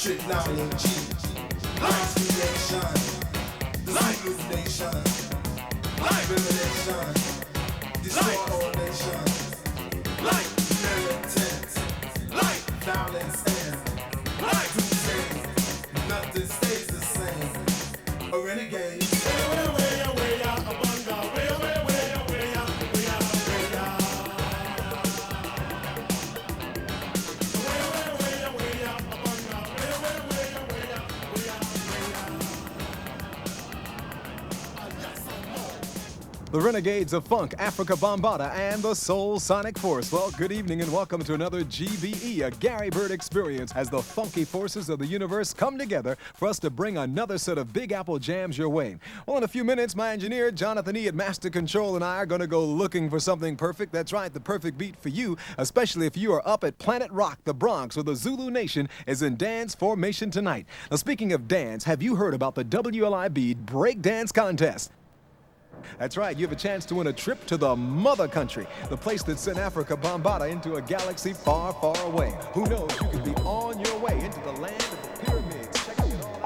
Lion G, Lights Nation, Zulu Nation, Revelation, Destroy all nations, militant, violence and crusade, nothing stays the same. A renegade. The Renegades of Funk, Afrika Bambaataa, and the Soul Sonic Force. Well, good evening and welcome to another GBE, a Gary Bird experience, as the funky forces of the universe come together for us to bring another set of Big Apple jams your way. Well, in a few minutes, my engineer, Jonathan E. at Master Control, and I are going to go looking for something perfect. That's right, the perfect beat for you, especially if you are up at Planet Rock, the Bronx, where the Zulu Nation is in dance formation tonight. Now, speaking of dance, have you heard about the W.L.I.B. Break Dance Contest? That's right, you have a chance to win a trip to the mother country, the place that sent Afrika Bambaataa into a galaxy far, far away. Who knows, you could be on your way into the land of the pyramids. Checking it all out.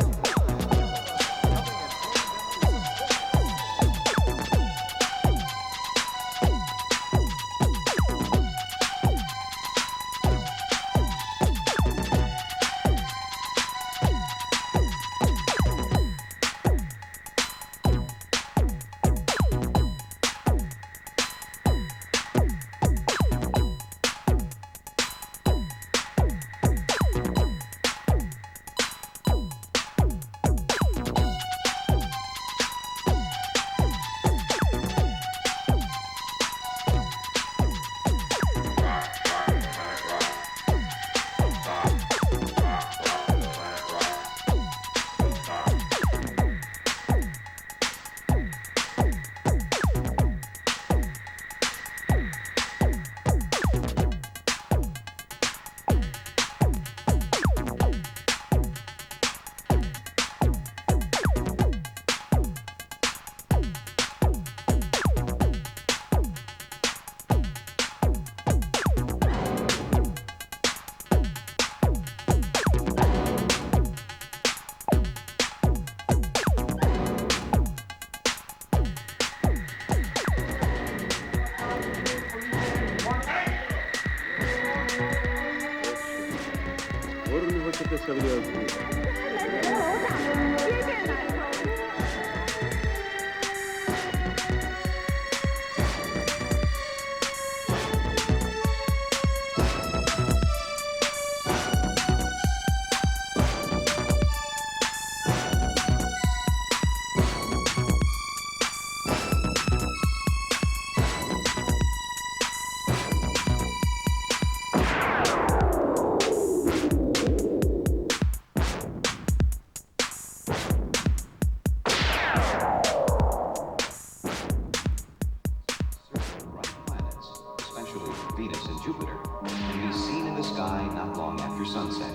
Venus and Jupiter can be seen in the sky not long after sunset.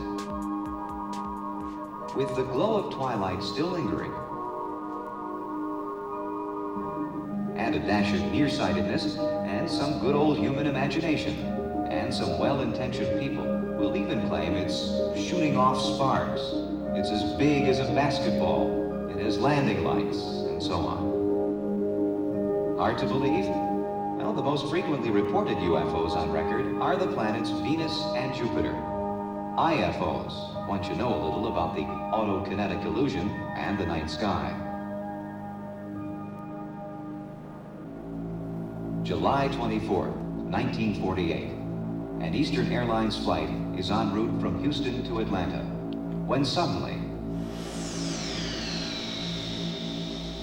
With the glow of twilight still lingering, and a dash of nearsightedness, and some good old human imagination, and some well-intentioned people will even claim it's shooting off sparks, it's as big as a basketball, it has landing lights, and so on. Hard to believe? Well, the most frequently reported UFOs on record are the planets Venus and Jupiter. IFOs, once you know a little about the autokinetic illusion and the night sky. July 24th, 1948. An Eastern Airlines flight is en route from Houston to Atlanta, when suddenly,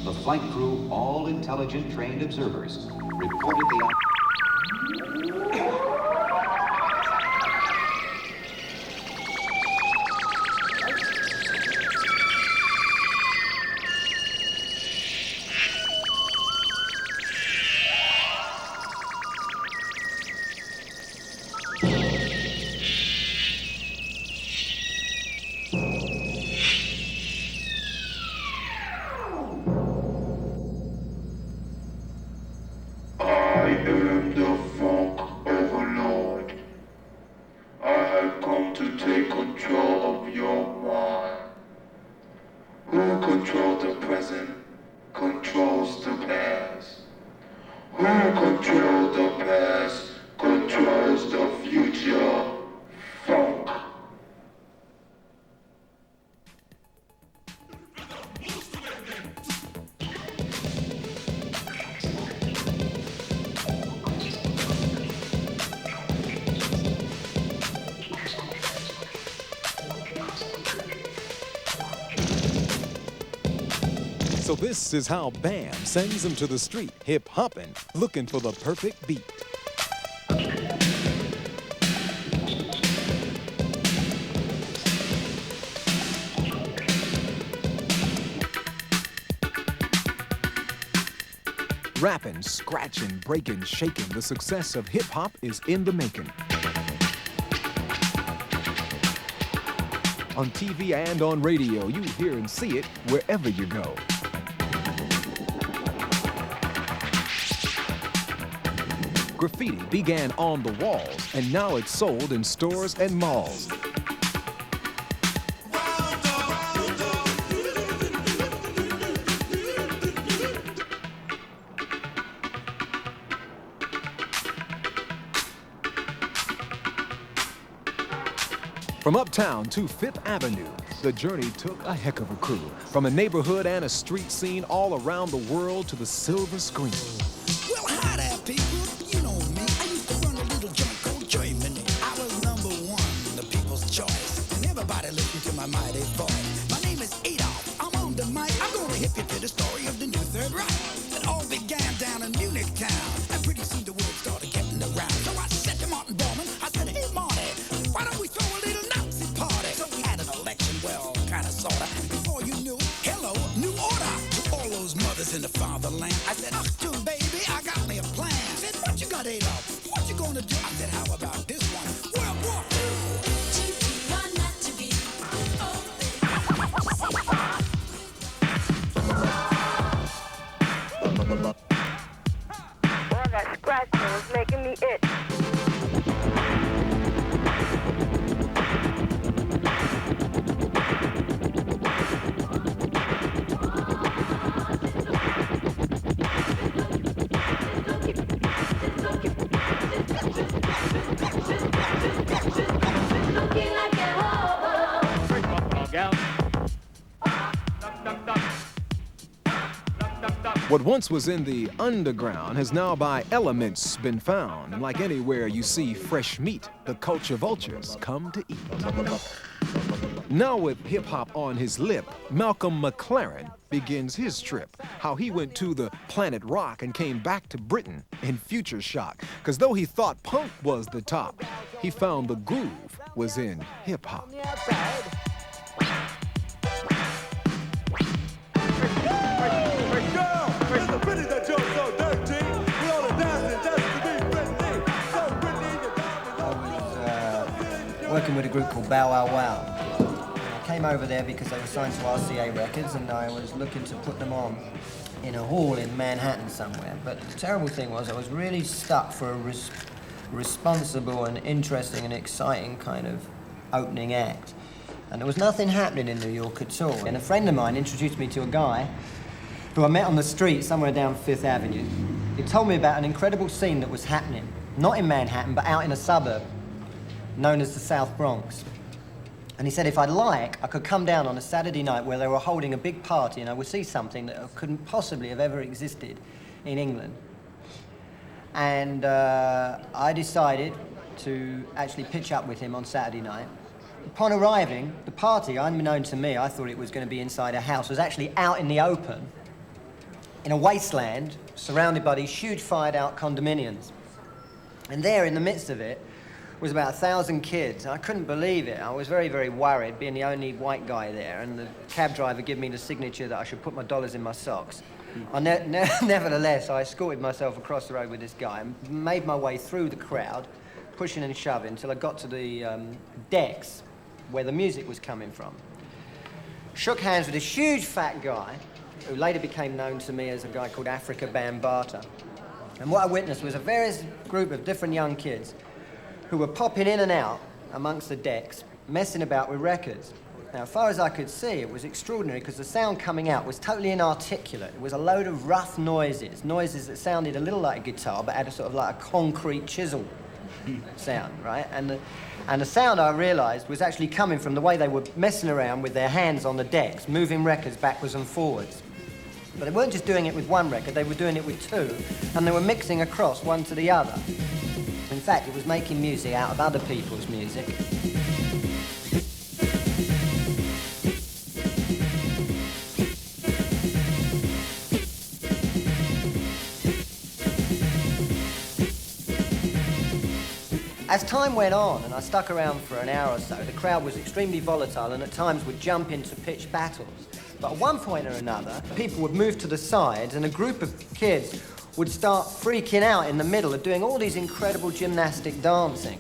the flight crew, all intelligent trained observers, reported the I am So this is how Bam sends them to the street, hip-hopping, looking for the perfect beat. Rapping, scratching, breaking, shaking, the success of hip-hop is in the making. On TV and on radio, you hear and see it wherever you go. Graffiti began on the walls, and now it's sold in stores and malls. From Uptown to Fifth Avenue, the journey took a heck of a crew. From a neighborhood and a street scene all around the world to the silver screen. Well, hi there, people. You know me. I used to run a little joint called Germany. I was #1, the people's choice. And everybody listened to my mighty voice. My name is Adolf. I'm on the mic. I'm gonna hip you to the story of the new Third Reich. It all began down in Munich town. And pretty soon the word started getting around. So I said to Martin Bormann, I said, hey, Marty, why don't we throw a little Nazi party? So we had an election, well, kind of, sort of. Before you knew it, hello, new order. To all those mothers in the fatherland. I said, Achtung, baby, I got me a plan. I said, what you got, Adolf? What you gonna do? I said, how about this one? World War II. Boy, that scratching was making me itch. What once was in the underground has now by elements been found. And like anywhere you see fresh meat, the culture vultures come to eat. Now with hip-hop on his lip, Malcolm McLaren begins his trip. How he went to the planet rock and came back to Britain in future shock. Cause though he thought punk was the top, he found the groove was in hip-hop. Working with a group called Bow Wow Wow. I came over there because they were signed to RCA Records and I was looking to put them on in a hall in Manhattan somewhere. But the terrible thing was I was really stuck for a responsible and interesting and exciting kind of opening act. And there was nothing happening in New York at all. And a friend of mine introduced me to a guy who I met on the street somewhere down Fifth Avenue. He told me about an incredible scene that was happening, not in Manhattan, but out in a suburb known as the South Bronx. And he said if I'd like, I could come down on a Saturday night where they were holding a big party and I would see something that couldn't possibly have ever existed in England. And I decided to actually pitch up with him on Saturday night. Upon arriving, the party, unbeknown to me, I thought it was going to be inside a house, was actually out in the open, in a wasteland, surrounded by these huge fired-out condominiums. And there, in the midst of it, was about 1,000 kids. I couldn't believe it. I was very, very worried, being the only white guy there, and the cab driver gave me the signature that I should put my dollars in my socks. Nevertheless, I escorted myself across the road with this guy and made my way through the crowd, pushing and shoving, until I got to the decks where the music was coming from. Shook hands with this huge fat guy, who later became known to me as a guy called Arika Bambaataa. And what I witnessed was a various group of different young kids who were popping in and out amongst the decks, messing about with records. Now, as far as I could see, it was extraordinary because the sound coming out was totally inarticulate. It was a load of rough noises that sounded a little like a guitar, but had a sort of like a concrete chisel sound, right? And the sound, I realized, was actually coming from the way they were messing around with their hands on the decks, moving records backwards and forwards. But they weren't just doing it with one record, they were doing it with two, and they were mixing across one to the other. In fact, it was making music out of other people's music. As time went on and I stuck around for an hour or so, the crowd was extremely volatile and at times would jump into pitched battles. But at one point or another, people would move to the sides and a group of kids would start freaking out in the middle of doing all these incredible gymnastic dancing.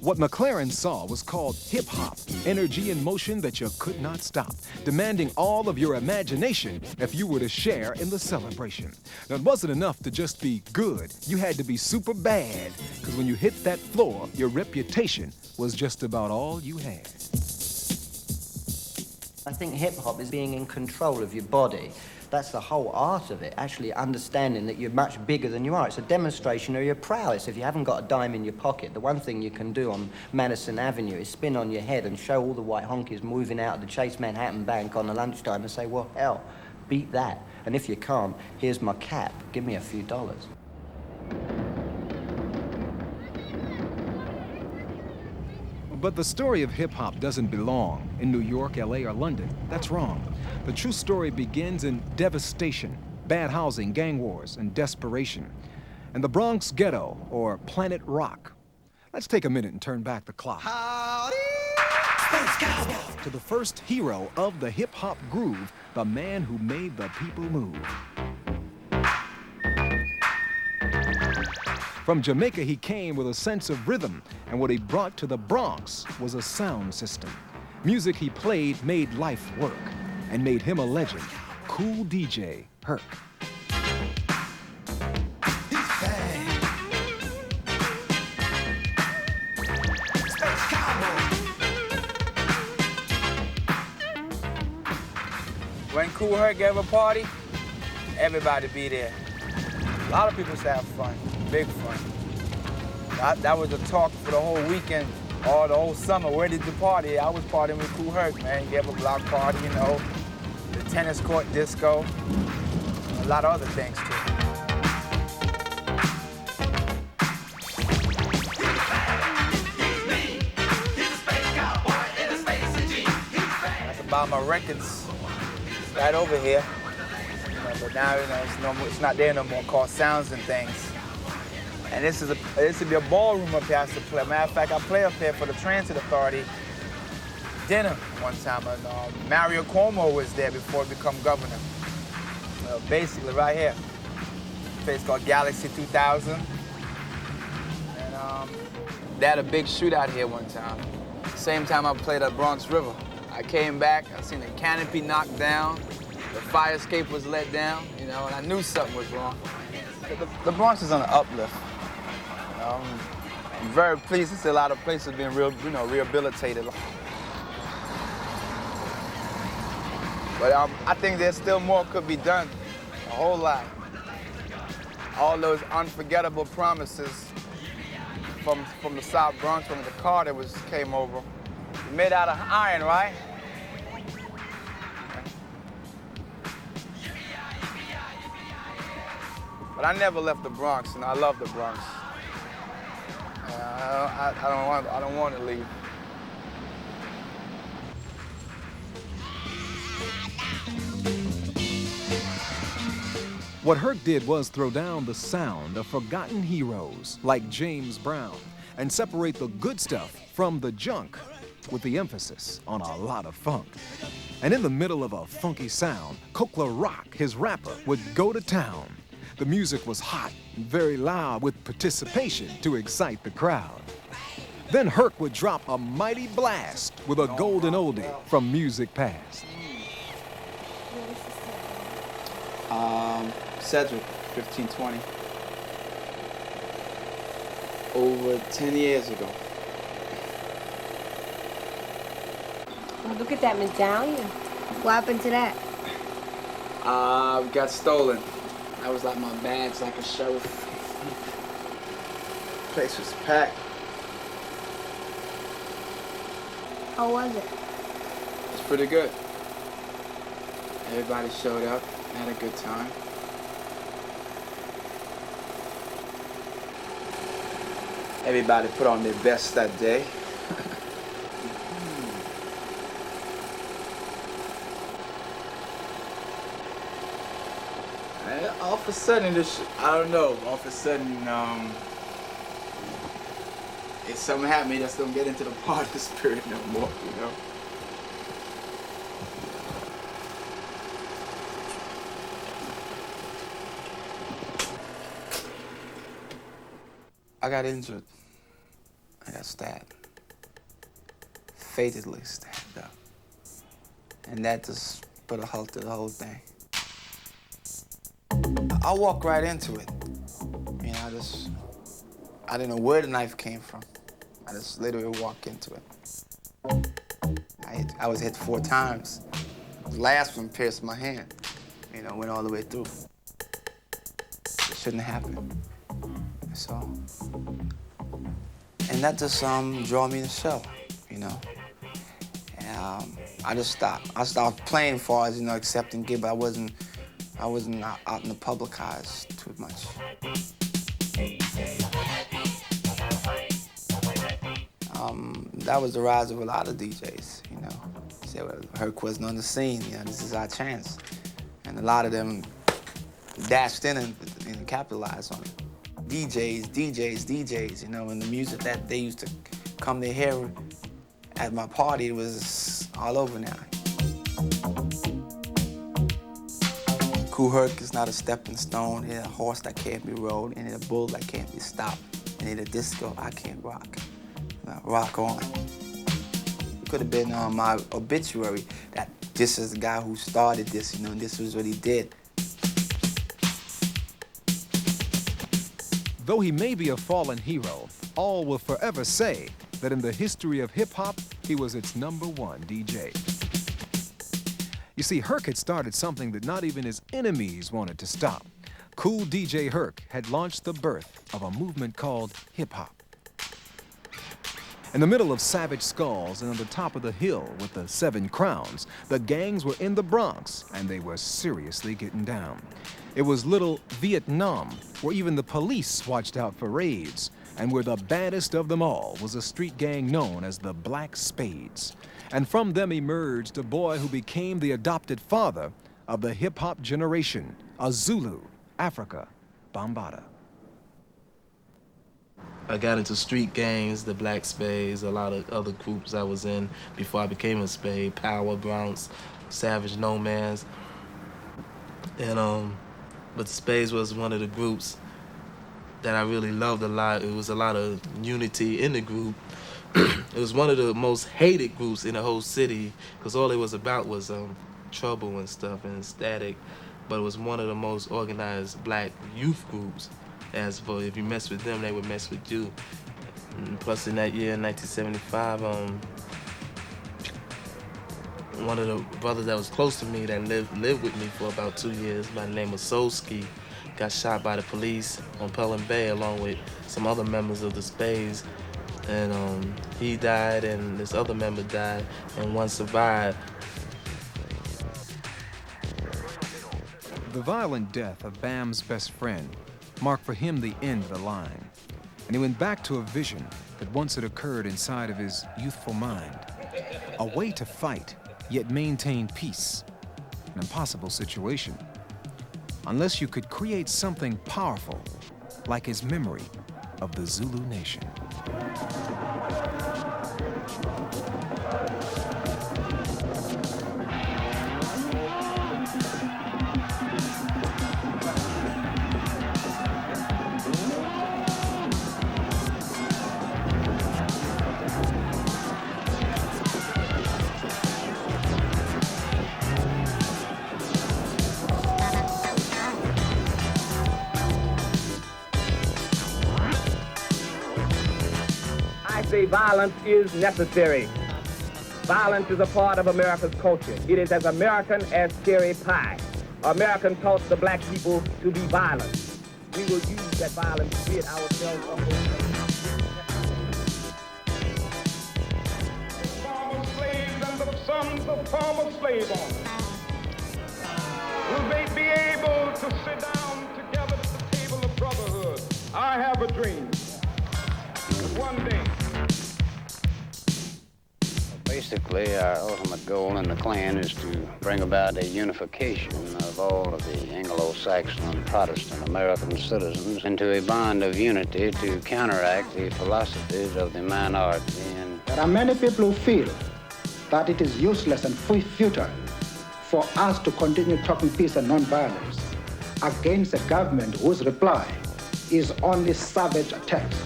What McLaren saw was called hip-hop, energy in motion that you could not stop, demanding all of your imagination if you were to share in the celebration. Now, it wasn't enough to just be good. You had to be super bad, because when you hit that floor, your reputation was just about all you had. I think hip-hop is being in control of your body. That's the whole art of it, actually understanding that you're much bigger than you are. It's a demonstration of your prowess. If you haven't got a dime in your pocket, the one thing you can do on Madison Avenue is spin on your head and show all the white honkies moving out of the Chase Manhattan Bank on the lunchtime and say, well, hell, beat that. And if you can't, here's my cap. Give me a few dollars. But the story of hip-hop doesn't belong in New York, LA, or London. That's wrong. The true story begins in devastation, bad housing, gang wars, and desperation. And the Bronx ghetto, or Planet Rock. Let's take a minute and turn back the clock. To the first hero of the hip-hop groove, the man who made the people move. From Jamaica, he came with a sense of rhythm, and what he brought to the Bronx was a sound system. Music he played made life work, and made him a legend. Cool DJ Herc. When Cool Herc gave a party, everybody be there. A lot of people used to have fun, big fun. That was the talk for the whole weekend, or the whole summer. Where did you party? I was partying with Cool Herc, man. He gave a block party, you know, the tennis court disco, a lot of other things too. That's about my records right over here. But now, you know, it's not there no more, called Sounds and Things. And this would be a ballroom up here I used to play. Matter of fact, I play up here for the Transit Authority dinner one time. And Mario Cuomo was there before he became governor. Basically, right here. A place called Galaxy 2000. And they had a big shootout here one time. Same time I played at Bronx River. I came back, I seen the canopy knocked down. The fire escape was let down, you know, and I knew something was wrong. The Bronx is on an uplift. You know, I'm very pleased to see a lot of places being rehabilitated. But I think there's still more could be done, a whole lot. All those unforgettable promises from the South Bronx, from the car that came over, made out of iron, right? But I never left the Bronx, and I love the Bronx. I don't want to leave. What Herc did was throw down the sound of forgotten heroes like James Brown and separate the good stuff from the junk with the emphasis on a lot of funk. And in the middle of a funky sound, Kokla Rock, his rapper, would go to town. The music was hot and very loud with participation to excite the crowd. Then Herc would drop a mighty blast with a golden oldie from music past. Cedric, 1520. Over 10 years ago. Well, look at that medallion. What happened to that? Got stolen. That was like my badge, like a sheriff. Place was packed. How was it? It's pretty good. Everybody showed up, had a good time. Everybody put on their best that day. And all of a sudden, I don't know, all of a sudden, it's something happened to me that's gonna get into the party spirit no more, you know? I got injured. I got stabbed. Fatally stabbed up. And that just put a halt to the whole thing. I walked right into it. You know, I didn't know where the knife came from. I just literally walked into it. I was hit 4 times. The last one pierced my hand. You know, went all the way through. It shouldn't have happened. So, and that just drew me to the show, you know. And I just stopped. I stopped playing as far as, you know, accepting gig, but I wasn't out in the public eyes too much. That was the rise of a lot of DJs, you know. Say, well, Herc wasn't on the scene, you know, this is our chance. And a lot of them dashed in and capitalized on it. DJs, you know, and the music that they used to come to hear at my party was all over now. Kool Herc is not a stepping stone, it ain't a horse that can't be rode, it ain't a bull that can't be stopped, it ain't a disco I can't rock. Now, rock on. It could have been on my obituary that this is the guy who started this, you know, and this was what he did. Though he may be a fallen hero, all will forever say that in the history of hip-hop, he was its #1 DJ. You see, Herc had started something that not even his enemies wanted to stop. Cool DJ Herc had launched the birth of a movement called hip-hop. In the middle of Savage Skulls and on the top of the hill with the 7 crowns, the gangs were in the Bronx and they were seriously getting down. It was little Vietnam, where even the police watched out for raids, and where the baddest of them all was a street gang known as the Black Spades. And from them emerged a boy who became the adopted father of the hip-hop generation, a Zulu, Afrika Bambaataa. I got into street gangs, the Black Spades, a lot of other groups I was in before I became a Spade, Power, Bronx, Savage Nomads. And but the Spades was one of the groups that I really loved a lot. It was a lot of unity in the group. It was one of the most hated groups in the whole city because all it was about was trouble and stuff and static. But it was one of the most organized black youth groups. As for if you mess with them, they would mess with you. And plus, in that year, in 1975, one of the brothers that was close to me that lived with me for about 2 years, by the name of Solski, got shot by the police on Pelham Bay along with some other members of the Spades. And he died, and this other member died, and one survived. The violent death of Bam's best friend marked for him the end of the line. And he went back to a vision that once had occurred inside of his youthful mind. A way to fight, yet maintain peace. An impossible situation. Unless you could create something powerful, like his memory of the Zulu nation. Violence is necessary. Violence is a part of America's culture. It is as American as cherry pie. American taught the black people to be violent. We will use that violence to rid ourselves of those Former slaves and the sons of former slave owners. Will they be able to sit down together at the table of brotherhood? I have a dream that one day. Basically, our ultimate goal in the Klan is to bring about a unification of all of the Anglo-Saxon and Protestant American citizens into a bond of unity to counteract the philosophies of the minority. And there are many people who feel that it is useless and futile for us to continue talking peace and nonviolence against a government whose reply is only savage attacks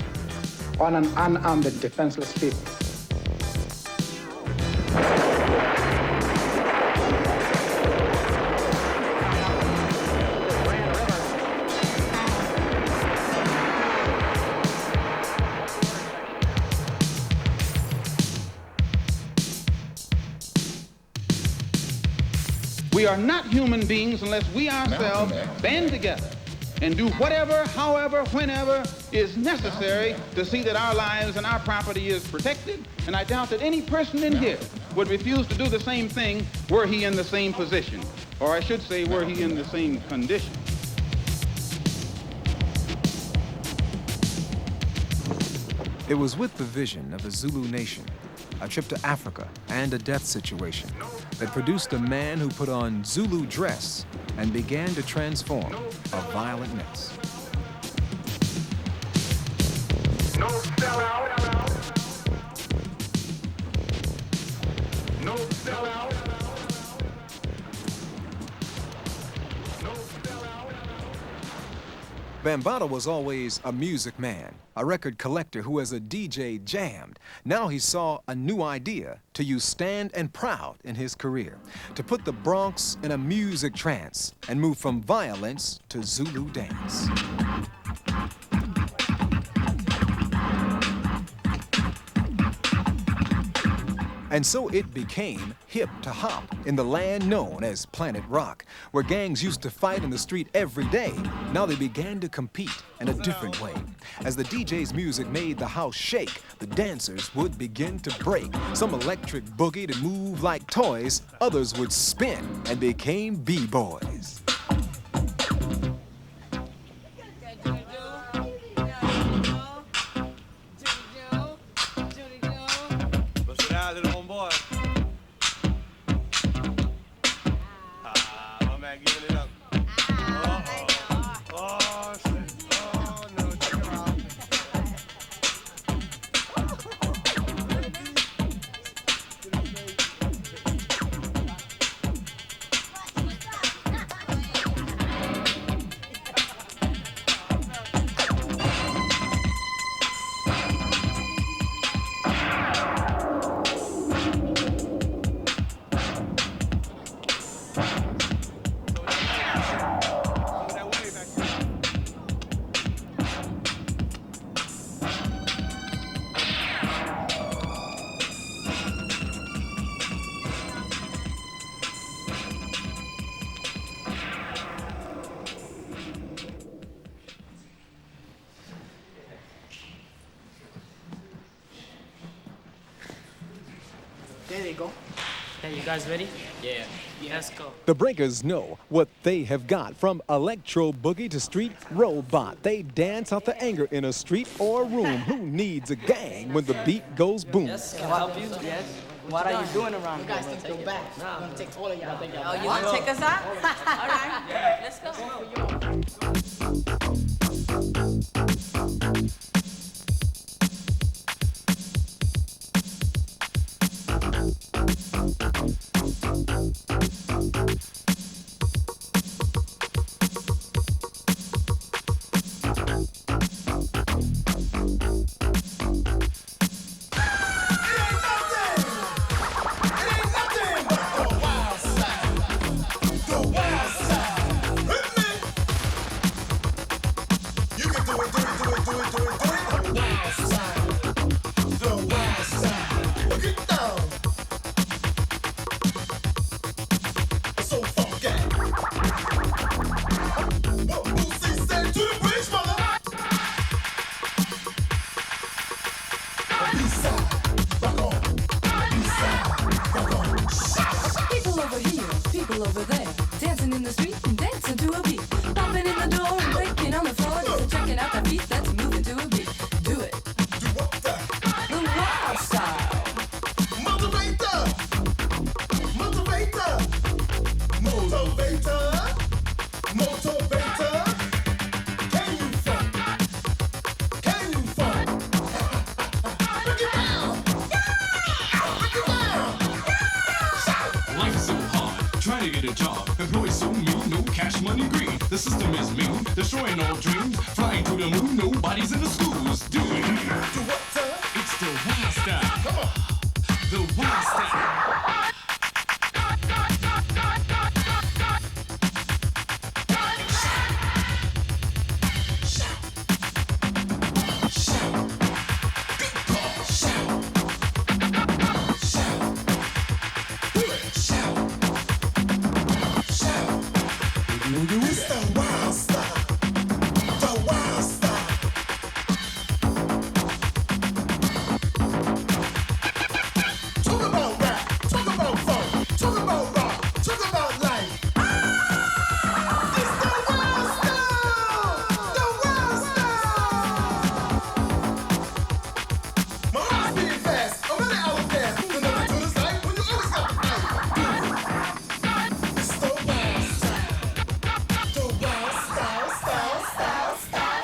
on an unarmed and defenseless people. We are not human beings unless we ourselves band together and do whatever, however, whenever is necessary to see that our lives and our property is protected. And I doubt that any person in here would refuse to do the same thing were he in the same position. Or I should say, were he in the same condition. It was with the vision of a Zulu nation, a trip to Africa, and a death situation that produced a man who put on Zulu dress and began to transform a violent mess. No sellout. No sellout. No sellout. Bambaataa was always a music man, a record collector who as a DJ jammed. Now he saw a new idea to use Stand and Proud in his career, to put the Bronx in a music trance and move from violence to Zulu dance. And so it became hip to hop in the land known as Planet Rock, where gangs used to fight in the street every day. Now they began to compete in a different way. As the DJ's music made the house shake, the dancers would begin to break. Some electric boogie to move like toys, others would spin and became B-boys. There they go. Hey, you guys ready? Yeah. Let's go. The breakers know what they have got. From electro boogie to street robot, they dance out the anger in a street or room. Who needs a gang when the beat goes boom? Yes, can I help you? Yes. What are you doing around here? You guys need to go back. I'm gonna take all of y'all. Oh, you want to take us out? All right. Let's go. trying to get a job. Employees so mean, no cash money green. The system is mean, destroying all dreams. Flying to the moon, nobody's in the schools. Do it. Do what, sir? It's the wild style. Come on. The wild style. It's the wild style. The wild style. Talk about rap. Talk about funk. Talk about rock. Talk about life. It's the wild style. The wild style. My heart's beating fast. I'm running out of gas. The number to the side when you always got the fight. It's the wild style. The wild style, style, style, style.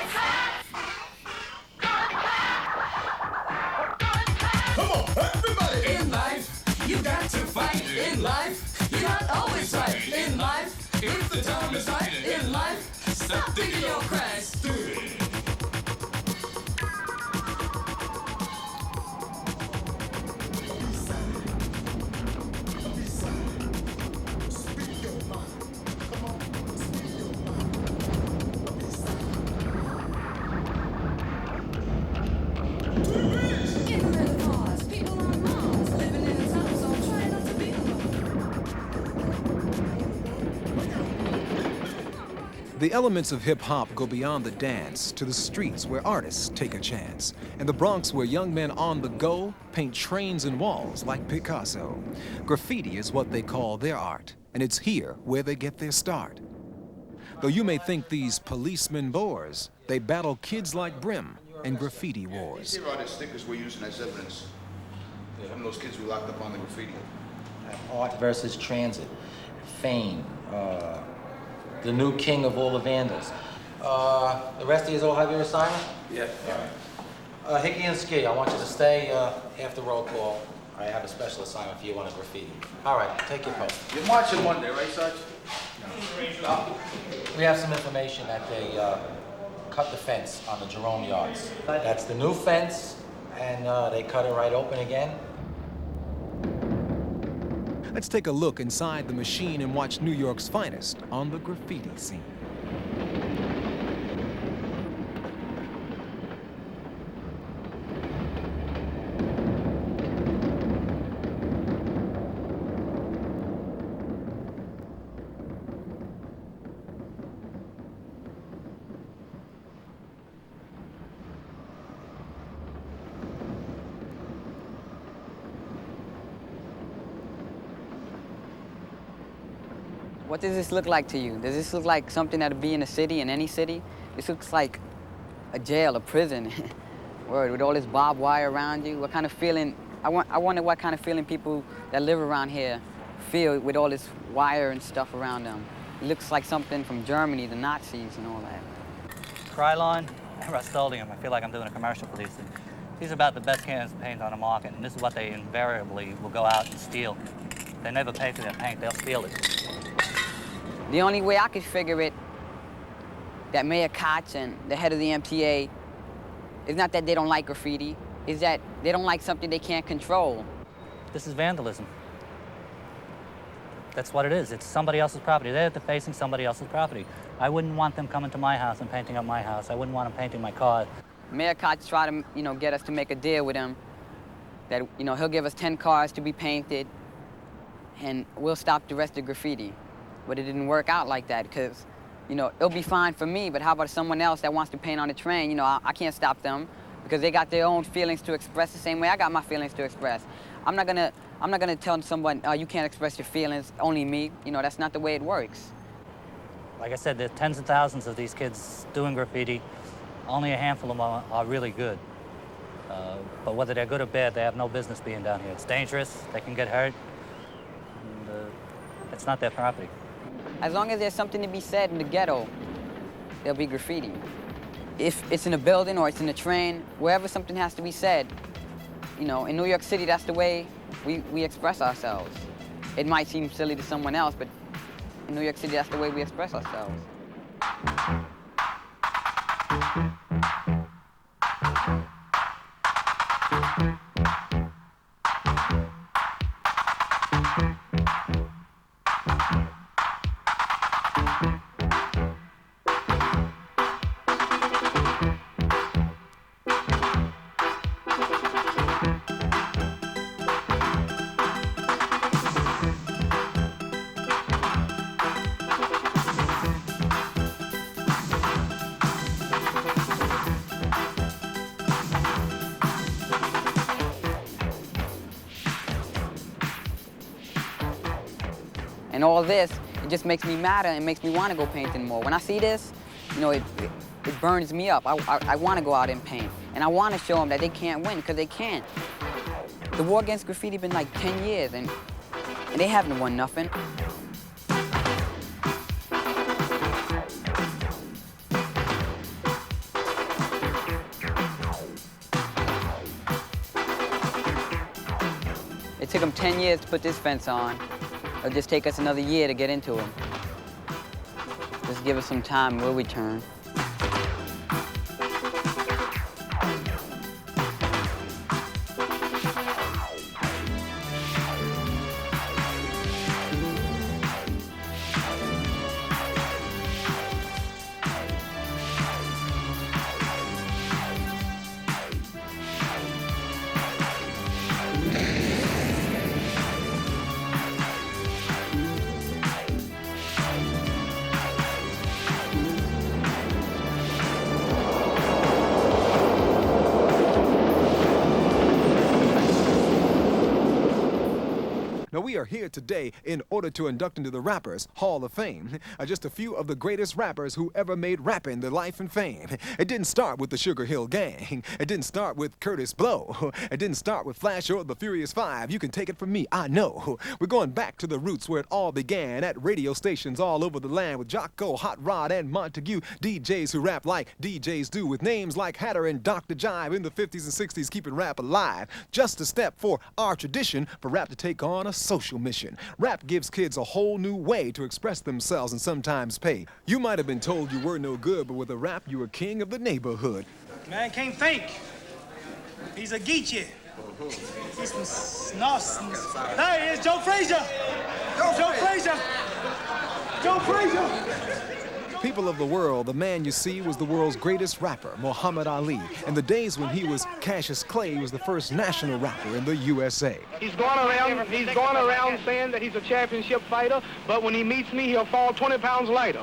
Come on, everybody. In life, you got to fight. In life, you're not always right. In life, if the time is right. In life, stop thinking you're Christ. Do it. The elements of hip-hop go beyond the dance to the streets where artists take a chance. In the Bronx, where young men on the go paint trains and walls like Picasso. Graffiti is what they call their art, and it's here where they get their start. Though you may think these policemen bores, they battle kids like Brim in graffiti wars. Here are the stickers we're using as evidence. Some of those kids we locked up on the graffiti. Art versus transit, fame, the new king of all the vandals. The rest of you all have your assignment? Yeah. All right. Hickey and Ski, I want you to stay after roll call. I have a special assignment for you on a graffiti. All right, take your post. You're marching Monday, right, Sarge? We have some information that they cut the fence on the Jerome Yards. That's the new fence, and they cut it right open again. Let's take a look inside the machine and watch New York's finest on the graffiti scene. What does this look like to you? Does this look like something that'd be in a city, in any city? This looks like a jail, a prison, word, with all this barbed wire around you. What kind of feeling, I wonder what kind of feeling people that live around here feel with all this wire and stuff around them. It looks like something from Germany, the Nazis and all that. Krylon and Rust-Oleum, I feel like I'm doing a commercial for these things. These are about the best cans of paint on the market, and this is what they invariably will go out and steal. They never pay for their paint, they'll steal it. The only way I could figure it, that Mayor Koch and the head of the MTA, is not that they don't like graffiti, is that they don't like something they can't control. This is vandalism. That's what it is. It's somebody else's property. They're defacing somebody else's property. I wouldn't want them coming to my house and painting up my house. I wouldn't want them painting my car. Mayor Koch tried to, get us to make a deal with him that, he'll give us 10 cars to be painted and we'll stop the rest of the graffiti. But it didn't work out like that because, it'll be fine for me, but how about someone else that wants to paint on the train? I can't stop them because they got their own feelings to express the same way I got my feelings to express. I'm not gonna tell someone, you can't express your feelings, only me. That's not the way it works. Like I said, there are tens of thousands of these kids doing graffiti. Only a handful of them are really good. But whether they're good or bad, they have no business being down here. It's dangerous, they can get hurt, and it's not their property. As long as there's something to be said in the ghetto, there'll be graffiti. If it's in a building or it's in a train, wherever something has to be said, in New York City, that's the way we express ourselves. It might seem silly to someone else, but In New York City, that's the way we express ourselves. And all this, it just makes me madder and makes me want to go painting more. When I see this, you know, it burns me up. I want to go out and paint. And I want to show them that they can't win, because they can't. The war against graffiti been like 10 years, and they haven't won nothing. It took them 10 years to put this fence on. It'll just take us another year to get into them. Just give us some time, we'll return. Now, we are here today in order to induct into the Rappers Hall of Fame just a few of the greatest rappers who ever made rapping their life and fame. It didn't start with the Sugar Hill Gang. It didn't start with Curtis Blow. It didn't start with Flash or the Furious Five. You can take it from me, I know. We're going back to the roots where it all began at radio stations all over the land with Jocko, Hot Rod, and Montague, DJs who rap like DJs do, with names like Hatter and Dr. Jive in the 50s and 60s, keeping rap alive. Just a step for our tradition for rap to take on a social mission. Rap gives kids a whole new way to express themselves and sometimes pay. You might have been told you were no good, but with a rap, you were king of the neighborhood. Man can't think. He's a geechee. He's some nonsense. There he is, Joe Frazier. Joe Frazier. Joe Frazier. People of the world, the man you see was the world's greatest rapper, Muhammad Ali. In the days when he was Cassius Clay, he was the first national rapper in the USA. He's going around saying that he's a championship fighter, but when he meets me, he'll fall 20 pounds lighter.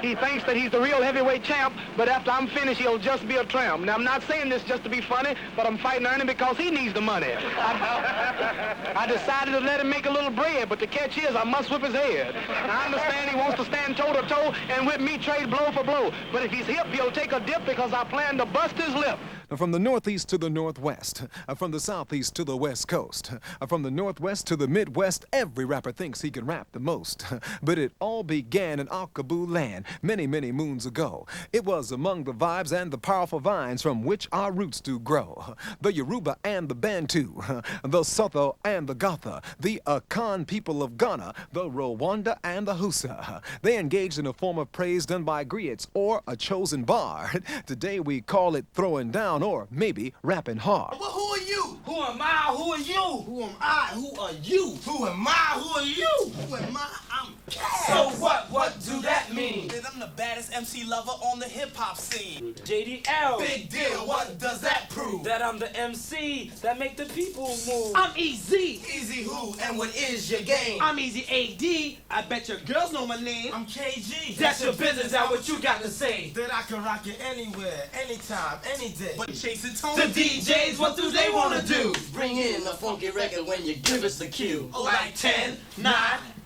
He thinks that he's the real heavyweight champ, but after I'm finished, he'll just be a tramp. Now, I'm not saying this just to be funny, but I'm fighting Ernie because he needs the money. I decided to let him make a little bread, but the catch is I must whip his head. Now, I understand he wants to stand toe-to-toe and whip me trade blow for blow, but if he's hip, he'll take a dip because I plan to bust his lip. From the Northeast to the Northwest, from the Southeast to the West Coast, from the Northwest to the Midwest, every rapper thinks he can rap the most. But it all began in Akaboo land many, many moons ago. It was among the vibes and the powerful vines from which our roots do grow. The Yoruba and the Bantu, the Sotho and the Gotha, the Akan people of Ghana, the Rwanda and the Hausa. They engaged in a form of praise done by griots or a chosen bard. Today we call it throwing down, or maybe rapping hard. Well, who are you? Who am I? Who are you? Who am I? Who are you? Who am I? Who are you? Who am I? I'm Cass. So what do that mean? That I'm the baddest MC lover on the hip-hop scene. JDL. Big deal, what does that prove? That I'm the MC that make the people move. I'm Easy. Easy who? And what is your game? I'm Easy AD. I bet your girls know my name. I'm KG. That's your business, now what you got to say? That I can rock it anywhere, anytime, any day. But chasing Tony. The DJs, what do they want to do? Bring in a funky record when you give us the cue. Like 10, 9,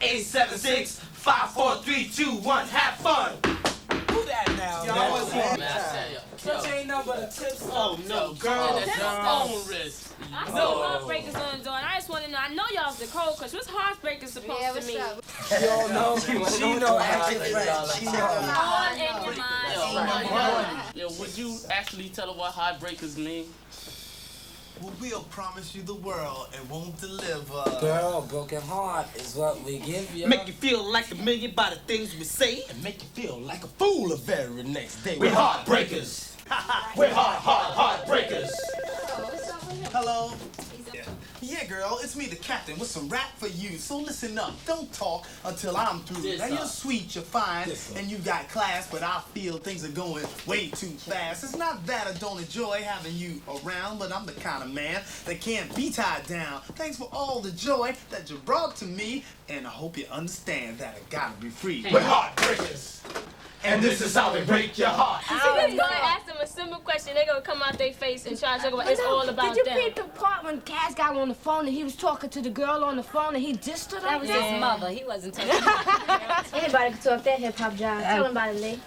8, 7, 6, 5, 4, 3, 2, 1, have fun. Who that now? Such ain't nothing but a tips. Oh no, girl. That's your own risk. I see Heartbreakers on the door, and I just want to know, I know y'all's the cold crush. What's Heartbreakers supposed to mean? Y'all know. She know acting right. She know. On in your mind. Yo, would you actually tell her what Heartbreakers mean? Well, we'll promise you the world and won't deliver. Girl, broken heart is what we give you. Make you feel like a million by the things we say. And make you feel like a fool the very next day. We're heartbreakers. We're heartbreakers. Hello? Yeah, girl, it's me, the captain, with some rap for you. So listen up, don't talk until I'm through. Now you're sweet, you're fine, and you got class, but I feel things are going way too fast. It's not that I don't enjoy having you around, but I'm the kind of man that can't be tied down. Thanks for all the joy that you brought to me, and I hope you understand that I gotta be free. We're heartbreakers. And this is how we break your heart. You see, gonna ask them a simple question, they're gonna come out their face and try to talk about it's all about them. Did you peep the part when Cass got on the phone and he was talking to the girl on the phone and he dissed her? That was his mother. He wasn't talking about Anybody can talk that hip-hop job. Tell him about it, Lee.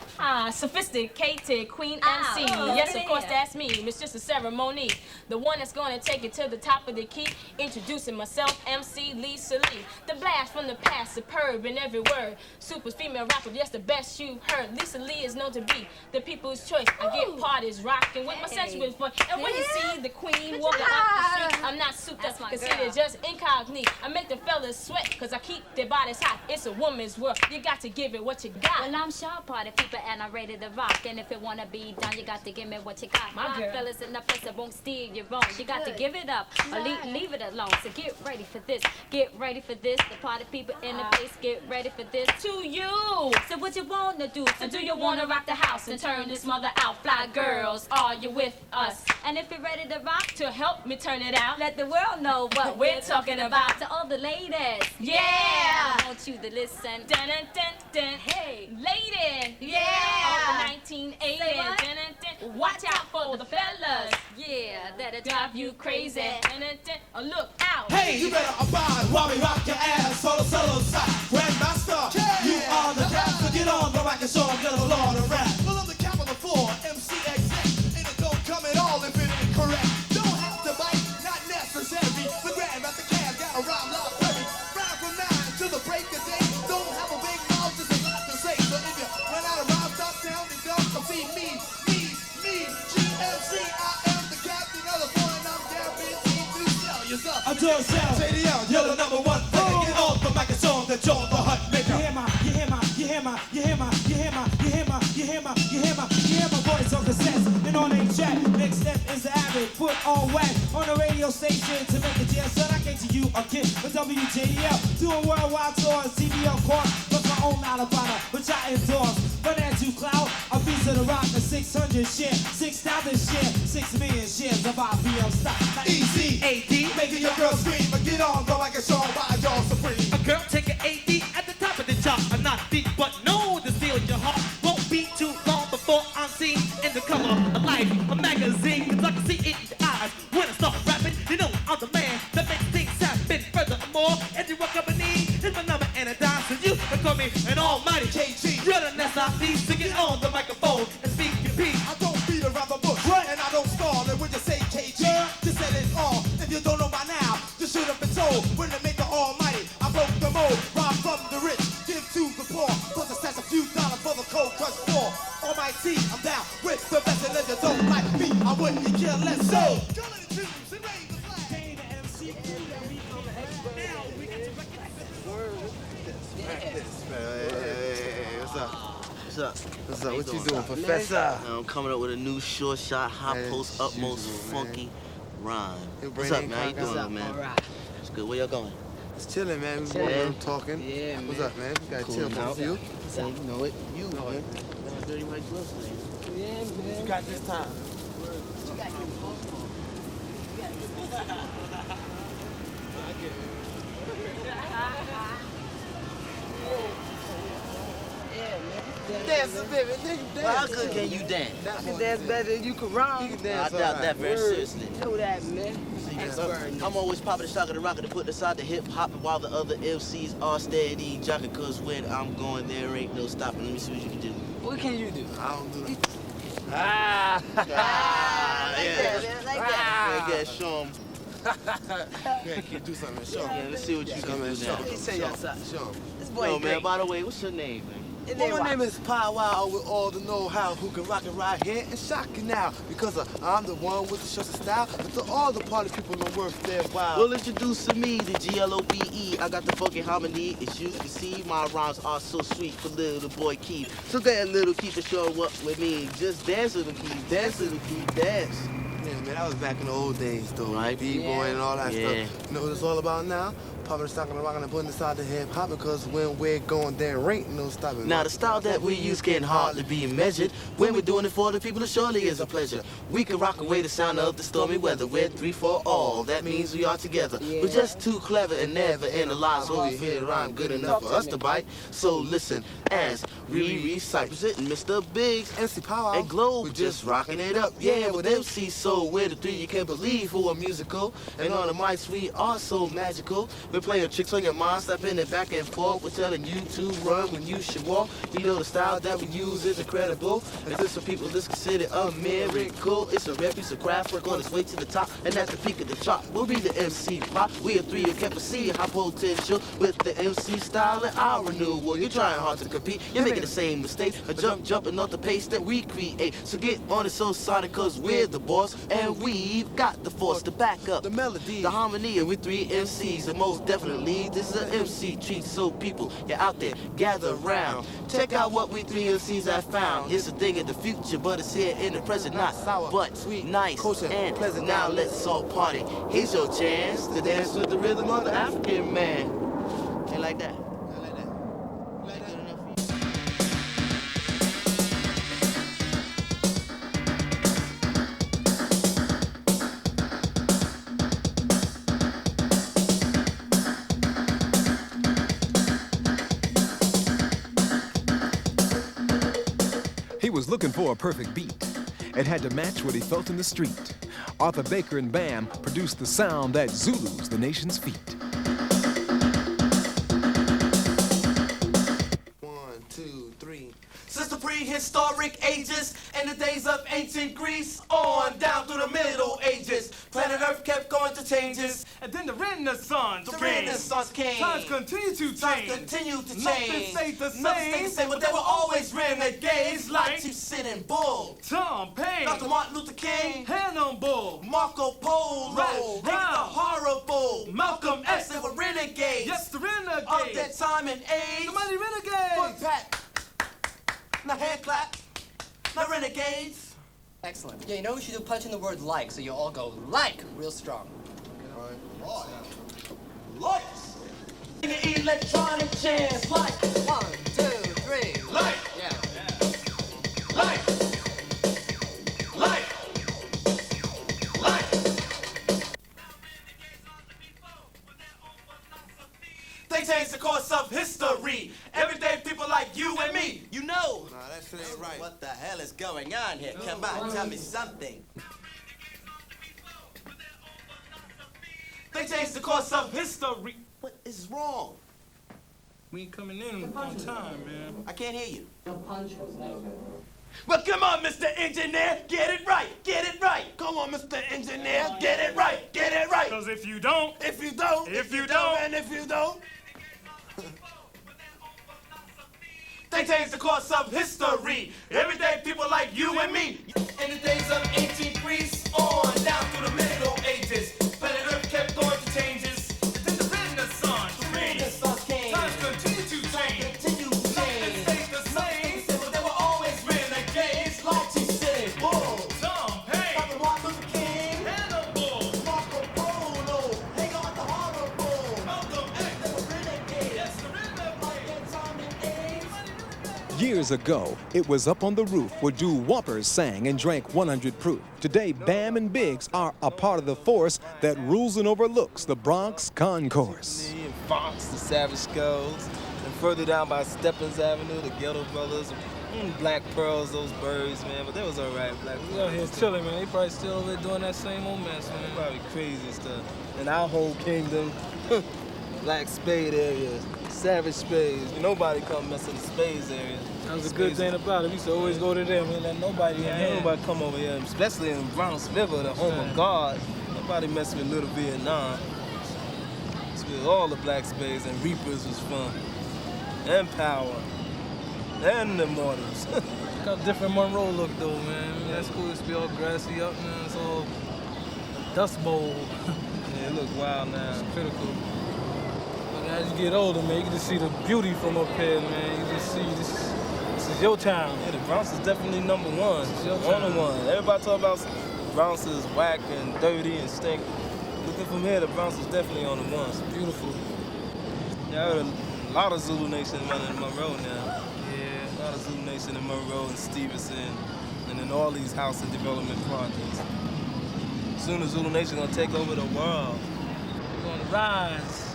Sophisticated Queen MC. Yes, of course, that's me. It's just a ceremony. The one that's gonna take it to the top of the key. Introducing myself, MC Lisa Lee. The blast from the past, superb in every word. Super female rapper, yes, the best you heard. Lisa Lee is known to be the people's choice. I get parties rocking with my sensuous voice. And when you see the queen walking up the street, I'm not souped up, cause it is just incognito. I make the fellas sweat, cause I keep their bodies hot. It's a woman's world. You got to give it what you got. Well, I'm sharp party people and I'm ready to rock. And if it wanna be done, you got to give me what you got. My girl. Fellas in the place that won't steer you wrong. You got to give it up or leave it alone. So get ready for this. Get ready for this. The party people in the place, get ready for this. To you. So what you wanna do? So do you wanna rock the house and turn this mother out? Fly girls, are you with us? And if you're ready to rock, to help me turn it out, let the world know what we're talking about. To all the ladies, yeah, I want you to listen. Dun dun dun dun. Hey, lady, yeah, of the 1980s. Dun dun dun. Watch out for the fellas, yeah, that'll drive you crazy. Dun dun dun. Oh, look out. Hey, you better abide while we rock your ass. Solo side, Grandmaster, you are the cap. So get on the mic and show 'em get a lot of rap. Well, I'm the cap of the floor, MC exec, and it don't come at all if it ain't correct. Don't have to bite, not necessary. The Grandmaster Cab got a rhyme like Perry. Rhyme from 9 to the break of day. Don't have a big mouth, just a lot to say. So if you run out of rhymes, stop sounding dumb. Come see me, GMC. I am the captain of the floor, and I'm guaranteed to sell yourself. I'm doing sound, JDL, you're the number one. Get off the mic and show 'em that you're the hut maker. You hear my voice on cassettes and on a track. Next step is the average, foot on whack on the radio station to make a deal. Son, I came to you a kid with WJDL, doing worldwide tours, TVL court, plus my own out of product, which I endorse. Financial cloud, a piece of the rock, a 600 share, 6,000 share, 6 million shares of IBM stock. Easy, AD, making your girl scream, but get on, go like a song by y'all supreme. A girl take an AD at the top of the chart. I'm not deep, but know to steal your heart. Won't be too long before I'm seen in the cover of Life, a magazine. Cause I can see it in your eyes when I start rapping. You know I'm the man that makes things happen. Furthermore, everyone company is my number and a dime. So you can call me an almighty KG. You're the SIP, so get on the microphone and speak your piece. I don't beat around the bush, and I don't stall. And when you say KG, just set it all. If you don't know by now, you should have been told. When they make the almighty, I broke the mold. Rob from the rich, give to the poor. Plus I stash a few dollars for the cold crush for. Almighty, I'm down with the best. And if you don't like me, I wouldn't care less. So, go to the tubes and raise the flag. What's up? What you doing, Professor? I'm coming up with a new short shot, high post, utmost, funky rhyme. What's up, man? How you doing, man? It's good. Where y'all going? It's chilling, man. We were talking. Yeah, man. What's up, man? We gotta chill for a few. You know it. You know it. Dirty white gloves today. Yeah, man. You got this time. Dance a bit, nigga. Dance. How good can you dance? I can dance better than you can rhyme. I doubt that very seriously. You know that, man. I'm always popping the shock of the rocket to put aside the hip hop while the other MCs are steady jocking. Cause when I'm going, there ain't no stopping. Let me see what you can do. What can you do? I don't do that. Yeah, show 'em. Yeah, can you do something? Show 'em. Yeah, let's see what you can do now. He say yes, sir. Show 'em. This boy Yo, great. man, by the way, what's your name, man? Well, my name is Powwow with all the know-how, who can rock it right here and shock it now. Because I'm the one with the shortest style, and to all the party people are worth their while. Well, introducing me, the G.L.O.B.E. I got the funky harmony, as you can see. My rhymes are so sweet for little boy Keith. So go ahead, little Keith, to show what with me. Just dance, little Keith, dance, little Keith, dance. Yeah, man, that was back in the old days, though. Right? B-boy and all that Yeah. stuff. You know what it's all about now? Popping, stocking, and rocking, and putting aside the hip-hop, because when we're going, there ain't no stopping. Now the style that we use can hardly be measured. When we're doing it for the people, it surely is a pleasure. We can rock away the sound of the stormy weather. We're 3 for all. That means we are together. We're just too clever and never analyze what we hear rhyme good enough for us to bite. So listen as we recite. Presenting Mr. Biggs, MC Power, and G.L.O.B.E. just rocking it up. Yeah, with MC Soul, we're the 3 you can't believe who are musical. And on the mics we are so magical. We're playing tricks on your mind, stepping it back and forth. We're telling you to run when you should walk. We know the style that we use is incredible. And this for people that's considered a miracle. It's a rare piece of craft work on its way to the top. And at the peak of the chart, we'll be the MC pop. We are 3 you can't foresee high potential with the MC style and our renewal. You're trying hard to compete, you're making the same mistake. A jumping off the pace that we create. So get on it so sonic, cause we're the boss. And we've got the force to back up the melody, the harmony, and we 3 MCs. And most definitely, this is an MC treat. So people, you're out there, gather around. Check out what we 3 MCs have found. It's a thing in the future, but it's here in the present. Not sour, but sweet, nice, and pleasant. Now let's all party. Here's your chance to dance with the rhythm of the African man. Ain't like that. He was looking for a perfect beat. It had to match what he felt in the street. Arthur Baker and Bam produced the sound that Zulus the nation's feet. 1, 2, 3. Since the prehistoric ages and the days of ancient Greece on down through the Middle Ages, planet Earth kept going to changes. And then the Renaissance came. Times continue to change. Nothing stayed the same. Nothing stayed the same, but there were always renegades like Chief Sitting Bull, Tom Paine, Dr. Martin Luther King, Hannibal, Marco Polo, Right, the horrible Malcolm X. They were renegades. Yes, the renegades. Of their time and age. The mighty renegades. Foot pat. Now hand clap. Now renegades. Excellent. Yeah, you know we should do punch in the word like, so you all go like real strong. Like. Electronic chance. Like. 1, 2, 3. Like. Yeah. Like. Like. Like. They changed the course of history. Everyday people like you and me, you know. Nah, that shit ain't right. What the hell is going on here? Come on, tell me something. They changed the course of history. What is wrong? We ain't coming in on time, man. I can't hear you. Your punch was no good. Well, come on, Mr. Engineer, get it right, get it right. Come on, Mr. Engineer, get it right, get it right. Because if you don't, and if you don't, they changed the course of history. Everyday people like you and me. In the days of ancient Greece, on down through the Middle Ages, planet Earth kept going to changes. Then the Renaissance came. Times continue to change. Nothing stayed the same. But there were always renegades like Chief Sitting Bull, Tom Paine, Dr. Martin Luther King, Hannibal, Marco Polo, hang on the horrible, Malcolm X. they were renegades. Yes, the renegades. Of their time and age. Years ago, it was up on the roof where doo-woppers sang and drank 100 proof. Today, Bam and Biggs are a part of the force that rules and overlooks the Bronx concourse. And Fox, the Savage Skulls, and further down by Steppins Avenue, the Ghetto Brothers, Black Pearls, those birds, man. But they was all right. Black We out here chilling, man. They probably still over there doing that same old mess, man. Probably crazy and stuff. And our whole kingdom, Black Spade area, Savage Spades. Nobody come mess in the Spades area. That was a good thing about it. We used to always go to them and let nobody in here. Nobody come over here, especially in Bronx River, the home of God. Nobody mess with Little Vietnam. It's with all the Black Spades and Reapers was fun. And Power. and the Immortals. Got a different Monroe look though, man. That school used to be all grassy up, man. It's all Dust Bowl. Yeah, it looks wild now. It's critical. But as you get older, man, you can just see the beauty from up here, man. You just see this is your town. Yeah, the Bronx is definitely number one. It's your Only town. one. Everybody talk about Bronx is whack and dirty and stink. Looking from here, the Bronx is definitely on the one. It's beautiful. Yeah, I heard a lot of Zulu Nation running in Monroe now. Yeah, a lot of Zulu Nation in Monroe and Stevenson and in all these housing development projects. Soon as Zulu Nation gonna take over the world. We're gonna rise.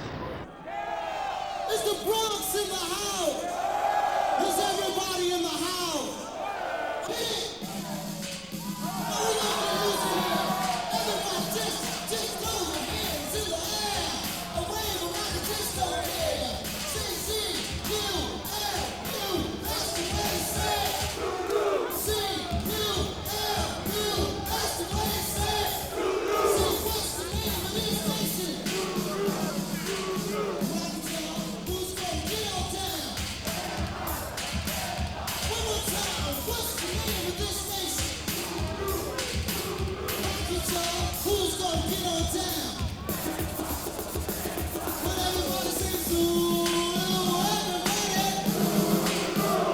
It's the Bronx in the house. Is everybody in the house? Everybody just throw your hands in the air. A wave of rock and disco here. C-C-U-L-U. That's the way it's said. C-U-L-U. That's the way it's said. See, what's the name of this nation? Who's gonna get on down? One more time. What's the name of this nation? Who's gonna get on down? When everybody sings Zulu,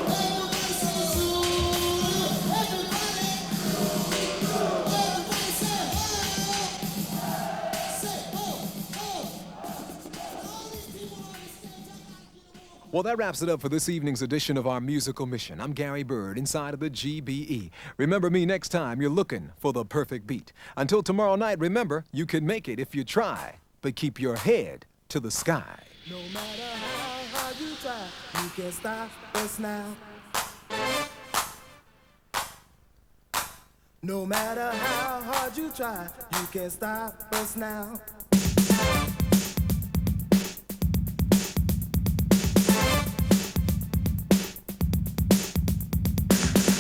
everybody sings Zulu, everybody say oh, say oh. Well, that wraps it up for this evening's edition of our musical mission. I'm Gary Bird, inside of the GBE. Remember me next time you're looking for the perfect beat. Until tomorrow night, remember, you can make it if you try, but keep your head to the sky. No matter how hard you try, you can't stop us now. No matter how hard you try, you can't stop us now.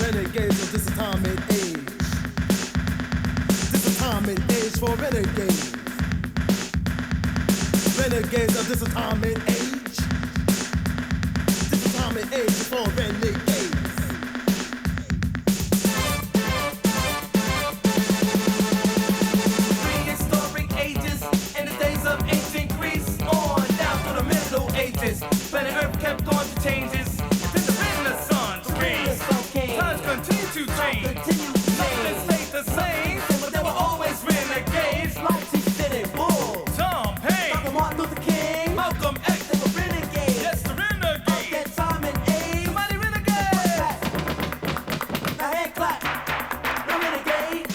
Renegades of this atomic age. This atomic age for renegades. Renegades of this atomic age. This atomic age for renegades. Prehistoric ages and the days of ancient Greece on down to the Middle Ages. Planet Earth kept on to changes. Then the Renaissance came. Times continue to change. Nothing stayed the same, but there were always renegades. Like T. City Bull, Tom Paine, Dr. Martin Luther King, Malcolm X. They were renegades. Yes, the renegades. Of that time and age. Somebody renegade. Now hand clap. The renegade.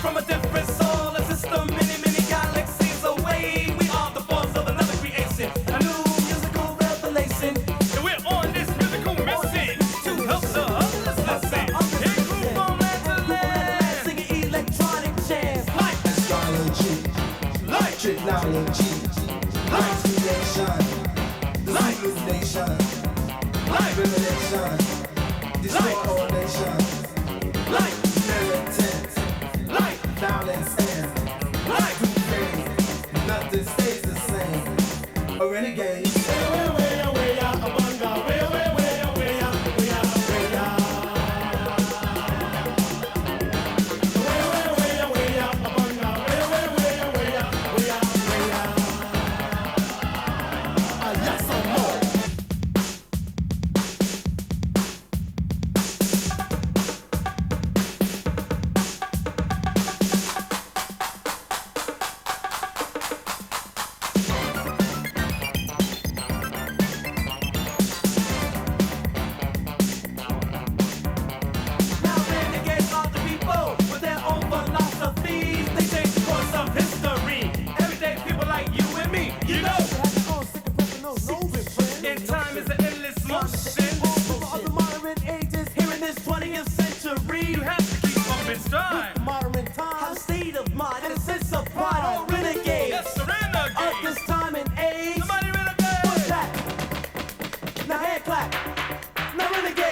From a different solar system, many galaxies away, we are the force of another creation, a new musical revelation. And we're on this musical mission to help the others listen. In group on land to land, singing electronic jazz like Astrology, like technology, like creation, like Zulu nation, like revelation, destroy like all nations, like militant, like violence and like pain. Nothing stays the same. A renegade. Now renegades are the people with their own philosophies. They change the course of history. Everyday people like you and me, you know. In time is an endless motion. Of the modern ages here in this 20th century, you have to keep up in stride. Modern time, have a state of mind and a sense of pride. All renegades. Yes, the renegades. Of this time and age. Somebody renegade. What's that? Now hand clap. Now renegade.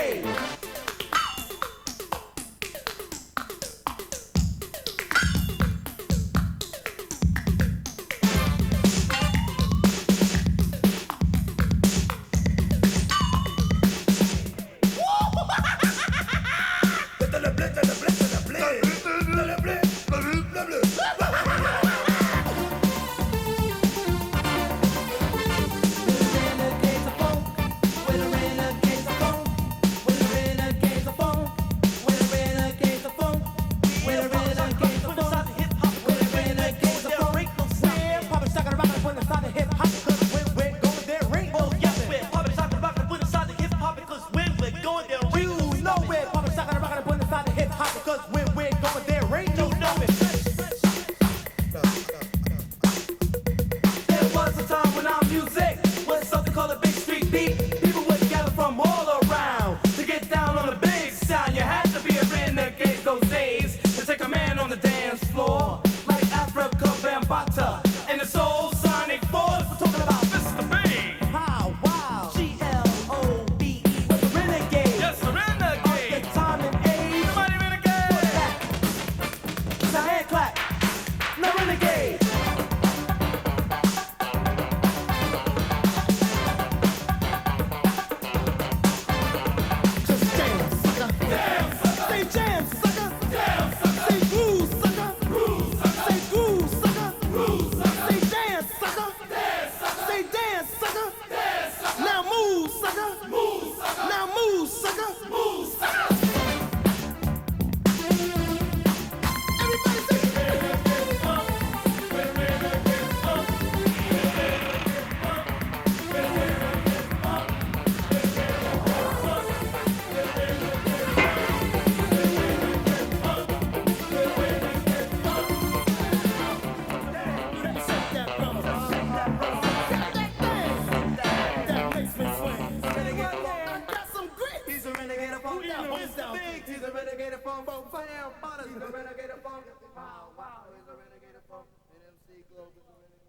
funk, fam, he's a renegade of funk. Wow, wow, he's a renegade of funk. And MC G.L.O.B.E is a renegade.